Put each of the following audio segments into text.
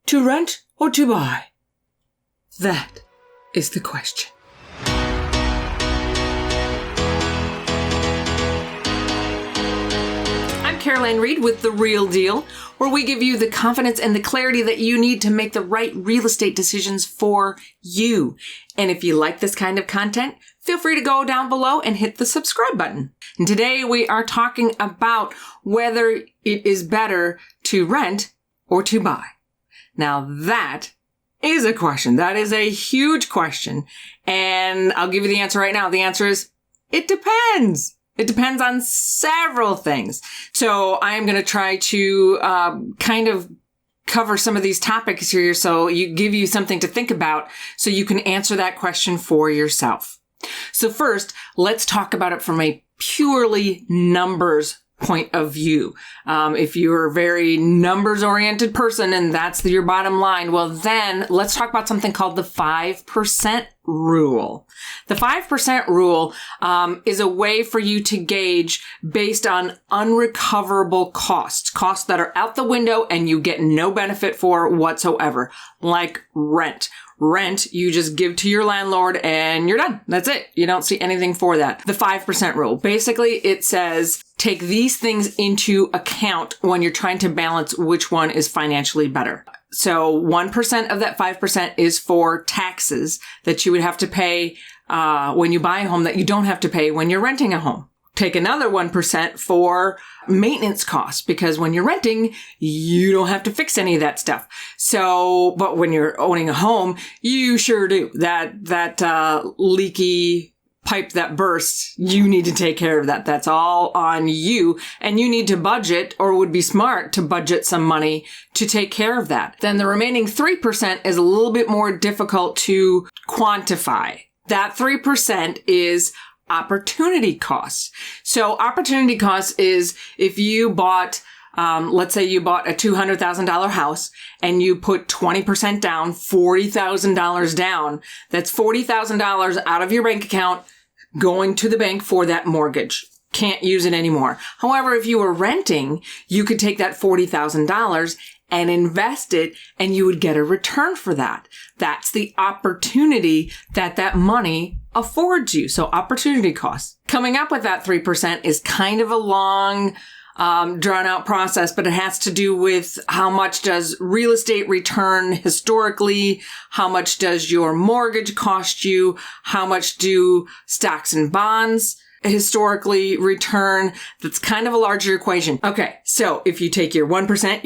To rent or to buy? That is the question. I'm Caroline Reed with The Real Deal, where we give you the confidence and the clarity that you need to make the right real estate decisions for you. And if you like this kind of content, feel free to go down below and hit the subscribe button. And today we are talking about whether it is better to rent or to buy. Now that is a question. That is a huge question. And I'll give you the answer right now. The answer is, it depends. It depends on several things. So I am going to try to kind of cover some of these topics here so give you something to think about so you can answer that question for yourself. So first, let's talk about it from a purely numbers point of view. If you're a very numbers-oriented person and that's your bottom line, well then let's talk about something called the 5% rule. The 5% rule is a way for you to gauge based on unrecoverable costs that are out the window and you get no benefit for whatsoever, like rent. Rent, you just give to your landlord and you're done. That's it. You don't see anything for that. The 5% rule. Basically, it says take these things into account when you're trying to balance which one is financially better. So 1% of that 5% is for taxes that you would have to pay when you buy a home that you don't have to pay when you're renting a home. Take another 1% for maintenance costs, because when you're renting, you don't have to fix any of that stuff. So, but when you're owning a home, you sure do. That leaky pipe that bursts, you need to take care of that. That's all on you. And you need to budget, or would be smart to budget some money to take care of that. Then the remaining 3% is a little bit more difficult to quantify. That 3% is opportunity costs. So opportunity costs is if you bought, let's say you bought a $200,000 house and you put 20% down, $40,000 down. That's $40,000 out of your bank account going to the bank for that mortgage. Can't use it anymore. However, if you were renting, you could take that $40,000 and invest it and you would get a return for that. That's the opportunity that money affords you. So opportunity costs. Coming up with that 3% is kind of a long, drawn out process, but it has to do with how much does real estate return historically? How much does your mortgage cost you? How much do stocks and bonds historically return? That's kind of a larger equation. Okay, so if you take your 1%,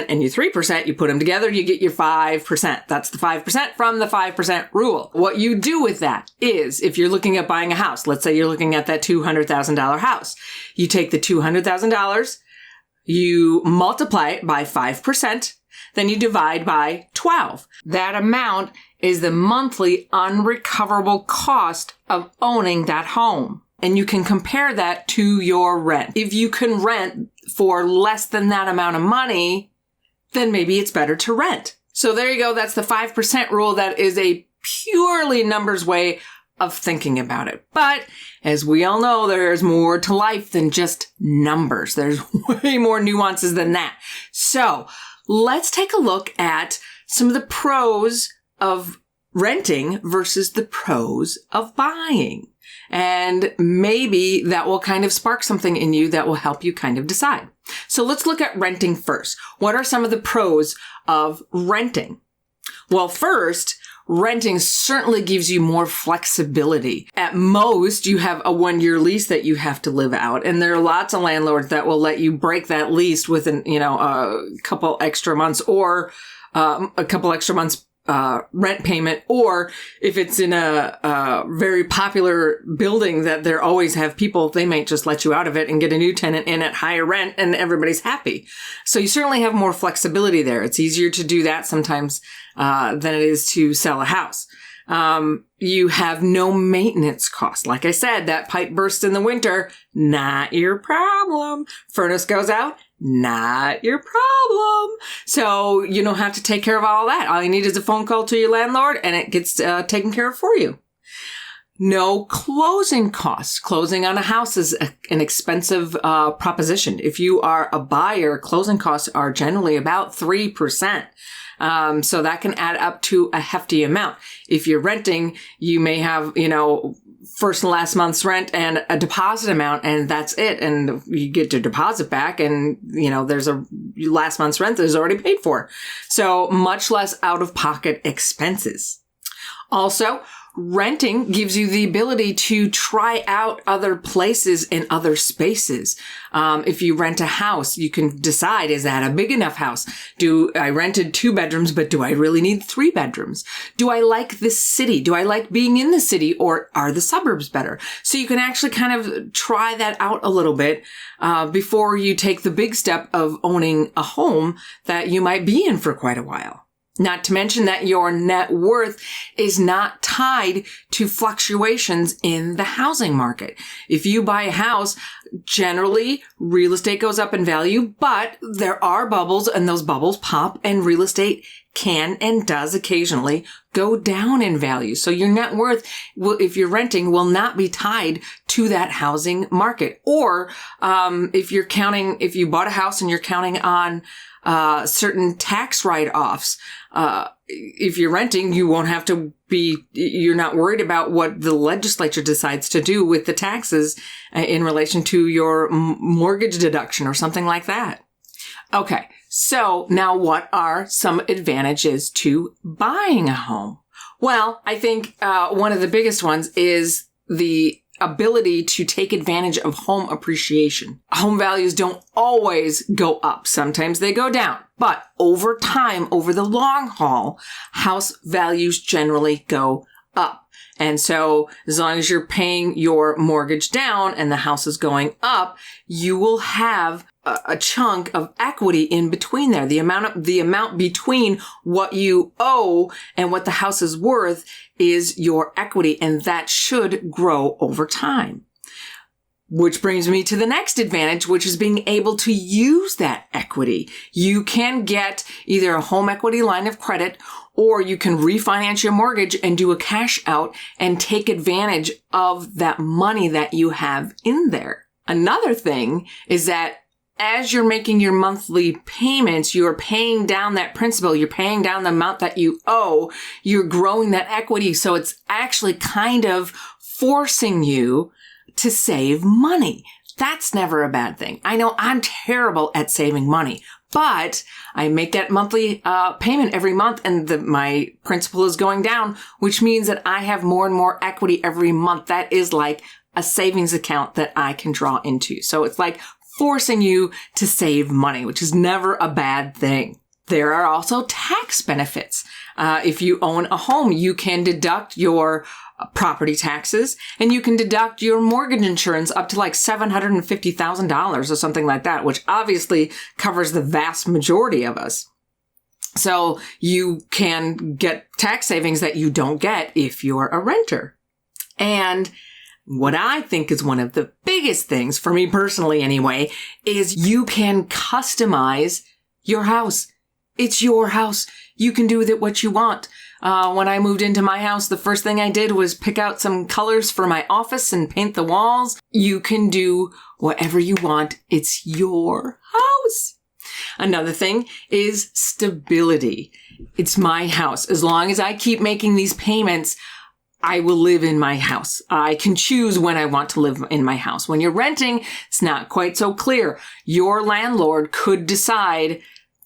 and your 3%, you put them together, you get your 5%. That's the 5% from the 5% rule. What you do with that is, if you're looking at buying a house, let's say you're looking at that $200,000 house, you take the $200,000, you multiply it by 5%, then you divide by 12. That amount is the monthly unrecoverable cost of owning that home. And you can compare that to your rent. If you can rent for less than that amount of money, then maybe it's better to rent. So there you go. That's the 5% rule. That is a purely numbers way of thinking about it. But as we all know, there's more to life than just numbers. There's way more nuances than that. So let's take a look at some of the pros of renting versus the pros of buying. And maybe that will kind of spark something in you that will help you kind of decide. So let's look at renting first. What are some of the pros of renting? Well, first, renting certainly gives you more flexibility. At most, you have a 1-year lease that you have to live out. And there are lots of landlords that will let you break that lease within, a couple extra months or a couple extra months rent payment, or if it's in a very popular building that there always have people, they might just let you out of it and get a new tenant in at higher rent and everybody's happy. So you certainly have more flexibility there. It's easier to do that sometimes than it is to sell a house. You have no maintenance costs. Like I said, that pipe bursts in the winter, not your problem. Furnace goes out, not your problem. So you don't have to take care of all that. All you need is a phone call to your landlord and it gets taken care of for you. No closing costs. Closing on a house is an expensive proposition. If you are a buyer, closing costs are generally about 3%. So that can add up to a hefty amount. If you're renting, you may have, first and last month's rent and a deposit amount, and that's it. And you get your deposit back, and, there's a last month's rent that is already paid for. So much less out-of-pocket expenses. Also, renting gives you the ability to try out other places and other spaces. If you rent a house, you can decide, is that a big enough house? I rented 2 bedrooms, but do I really need 3 bedrooms? Do I like this city? Do I like being in the city, or are the suburbs better? So you can actually kind of try that out a little bit before you take the big step of owning a home that you might be in for quite a while. Not to mention that your net worth is not tied to fluctuations in the housing market. If you buy a house, generally real estate goes up in value, but there are bubbles, and those bubbles pop, and real estate can and does occasionally go down in value. So your net worth, if you're renting, will not be tied to that housing market. Or if you bought a house and you're counting on certain tax write-offs. If you're renting, you're not worried about what the legislature decides to do with the taxes in relation to your mortgage deduction or something like that. Okay, so now what are some advantages to buying a home? Well, I think one of the biggest ones is the ability to take advantage of home appreciation. Home values don't always go up. Sometimes they go down. But over time, over the long haul, house values generally go up. And so as long as you're paying your mortgage down and the house is going up, you will have a chunk of equity in between there. The amount between what you owe and what the house is worth is your equity, and that should grow over time. Which brings me to the next advantage, which is being able to use that equity. You can get either a home equity line of credit, or you can refinance your mortgage and do a cash out and take advantage of that money that you have in there. Another thing is that as you're making your monthly payments, you're paying down that principal, you're paying down the amount that you owe, you're growing that equity. So it's actually kind of forcing you to save money. That's never a bad thing. I know I'm terrible at saving money, but I make that monthly payment every month, and my principal is going down, which means that I have more and more equity every month. That is like a savings account that I can draw into. So it's like forcing you to save money, which is never a bad thing. There are also tax benefits. If you own a home, you can deduct your property taxes, and you can deduct your mortgage insurance up to like $750,000 or something like that, which obviously covers the vast majority of us. So you can get tax savings that you don't get if you're a renter. And what I think is one of the biggest things, for me personally anyway, is you can customize your house. It's your house. You can do with it what you want. When I moved into my house, the first thing I did was pick out some colors for my office and paint the walls. You can do whatever you want. It's your house. Another thing is stability. It's my house. As long as I keep making these payments, I will live in my house. I can choose when I want to live in my house. When you're renting, it's not quite so clear. Your landlord could decide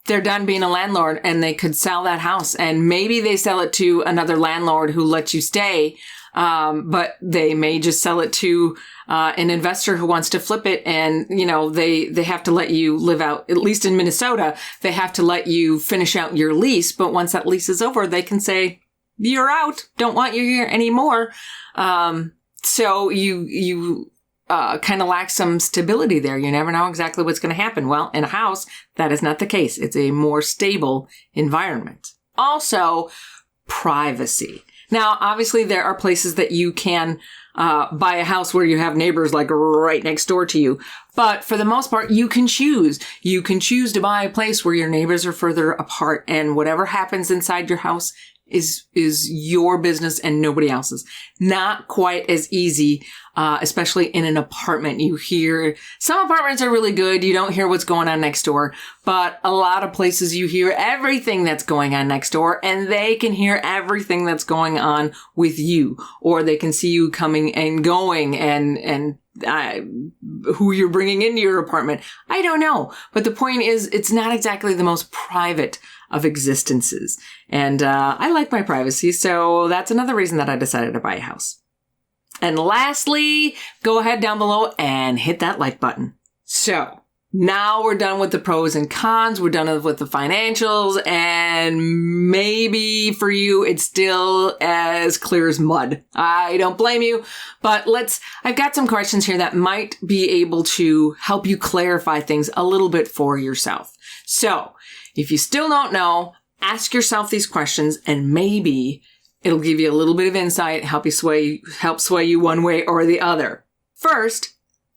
they're done being a landlord and they could sell that house, and maybe they sell it to another landlord who lets you stay. But they may just sell it to an investor who wants to flip it, and they have to let you live out. At least in Minnesota, they have to let you finish out your lease. But once that lease is over, they can say, "You're out. Don't want you here anymore." So you kind of lack some stability there. You never know exactly what's going to happen. Well, in a house, that is not the case. It's a more stable environment. Also, privacy. Now, obviously, there are places that you can buy a house where you have neighbors like right next door to you. But for the most part, you can choose. You can choose to buy a place where your neighbors are further apart, and whatever happens inside your house is your business and nobody else's. Not quite as easy, especially in an apartment. You hear some apartments are really good. You don't hear what's going on next door, but a lot of places you hear everything that's going on next door, and they can hear everything that's going on with you, or they can see you coming and going and who you're bringing into your apartment. I don't know. But the point is, it's not exactly the most private of existences. And I like my privacy, so that's another reason that I decided to buy a house. And lastly, go ahead down below and hit that like button. So now we're done with the pros and cons. We're done with the financials. And maybe for you, it's still as clear as mud. I don't blame you. But I've got some questions here that might be able to help you clarify things a little bit for yourself. So if you still don't know, ask yourself these questions and maybe it'll give you a little bit of insight, help sway you one way or the other. First,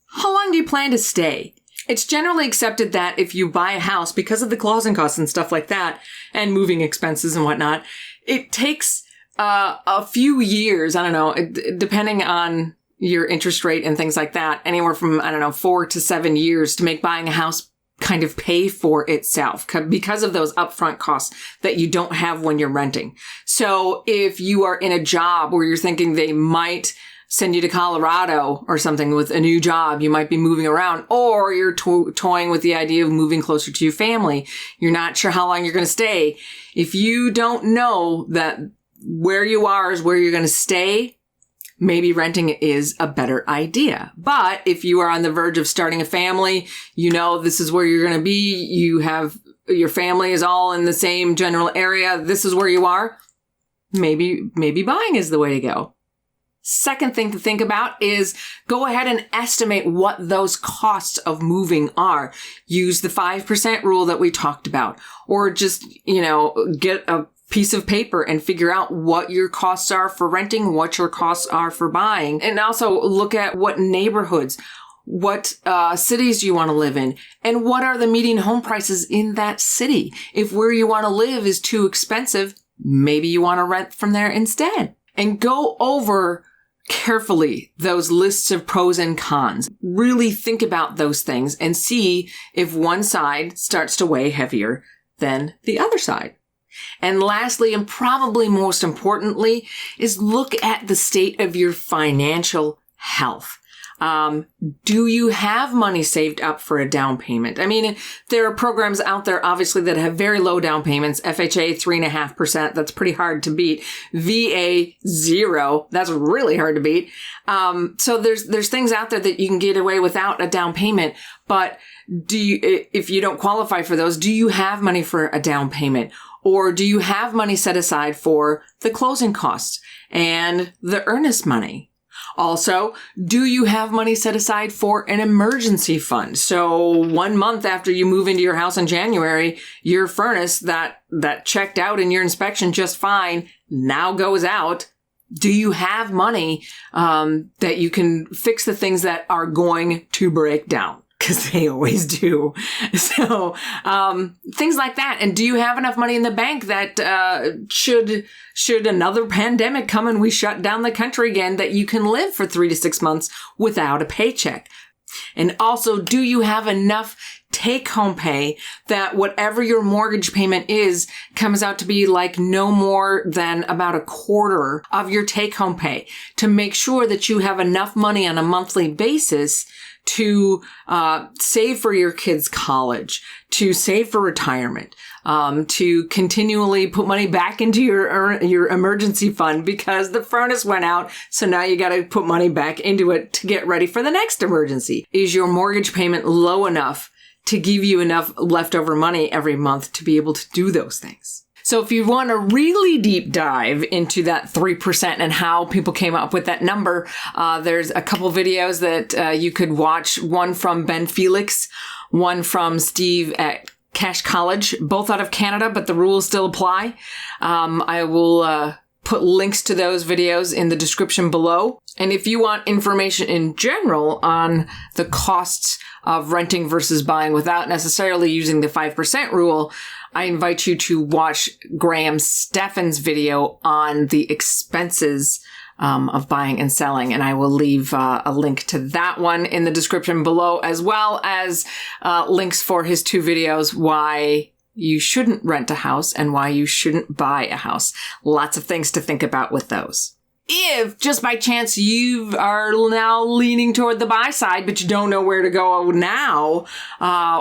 how long do you plan to stay? It's generally accepted that if you buy a house, because of the closing costs and stuff like that, and moving expenses and whatnot, it takes a few years, I don't know, depending on your interest rate and things like that, anywhere from, 4 to 7 years to make buying a house kind of pay for itself because of those upfront costs that you don't have when you're renting. So if you are in a job where you're thinking they might send you to Colorado or something with a new job, you might be moving around, or you're toying with the idea of moving closer to your family. You're not sure how long you're going to stay. If you don't know that where you are is where you're going to stay, maybe renting is a better idea. But if you are on the verge of starting a family, you know this is where you're going to be, you have your family is all in the same general area, this is where you are, maybe buying is the way to go. Second thing to think about is go ahead and estimate what those costs of moving are. Use the 5% rule that we talked about, or just, get a piece of paper and figure out what your costs are for renting, what your costs are for buying. And also look at what neighborhoods, what cities you want to live in, and what are the median home prices in that city. If where you want to live is too expensive, maybe you want to rent from there instead. And go over carefully those lists of pros and cons. Really think about those things and see if one side starts to weigh heavier than the other side. And lastly, and probably most importantly, is look at the state of your financial health. Do you have money saved up for a down payment? I mean, there are programs out there, obviously, that have very low down payments. FHA, 3.5%. That's pretty hard to beat. VA, 0. That's really hard to beat. So there's things out there that you can get away without a down payment. But if you don't qualify for those, do you have money for a down payment? Or do you have money set aside for the closing costs and the earnest money? Also, do you have money set aside for an emergency fund? So 1 month after you move into your house in January, your furnace that checked out in your inspection just fine now goes out. Do you have money that you can fix the things that are going to break down? Because they always do. So things like that. And do you have enough money in the bank that should another pandemic come and we shut down the country again, that you can live for 3 to 6 months without a paycheck? And also, do you have enough take-home pay that whatever your mortgage payment is comes out to be like no more than about a quarter of your take-home pay, to make sure that you have enough money on a monthly basis to save for your kids' college, to save for retirement, to continually put money back into your emergency fund because the furnace went out. So now you got to put money back into it to get ready for the next emergency. Is your mortgage payment low enough to give you enough leftover money every month to be able to do those things? So if you want a really deep dive into that 3% and how people came up with that number, there's a couple videos that you could watch. One from Ben Felix, one from Steve at Cash College, both out of Canada, but the rules still apply. I will put links to those videos in the description below. And if you want information in general on the costs of renting versus buying without necessarily using the 5% rule, I invite you to watch Stephan's video on the expenses of buying and selling. And I will leave a link to that one in the description below, as well as links for his 2 videos, why you shouldn't rent a house and why you shouldn't buy a house. Lots of things to think about with those. If just by chance you are now leaning toward the buy side, but you don't know where to go now,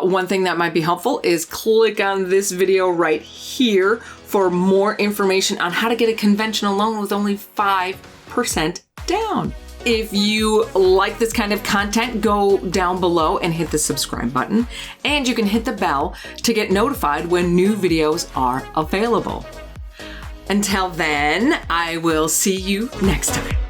one thing that might be helpful is click on this video right here for more information on how to get a conventional loan with only 5% down. If you like this kind of content, go down below and hit the subscribe button, and you can hit the bell to get notified when new videos are available. Until then, I will see you next time.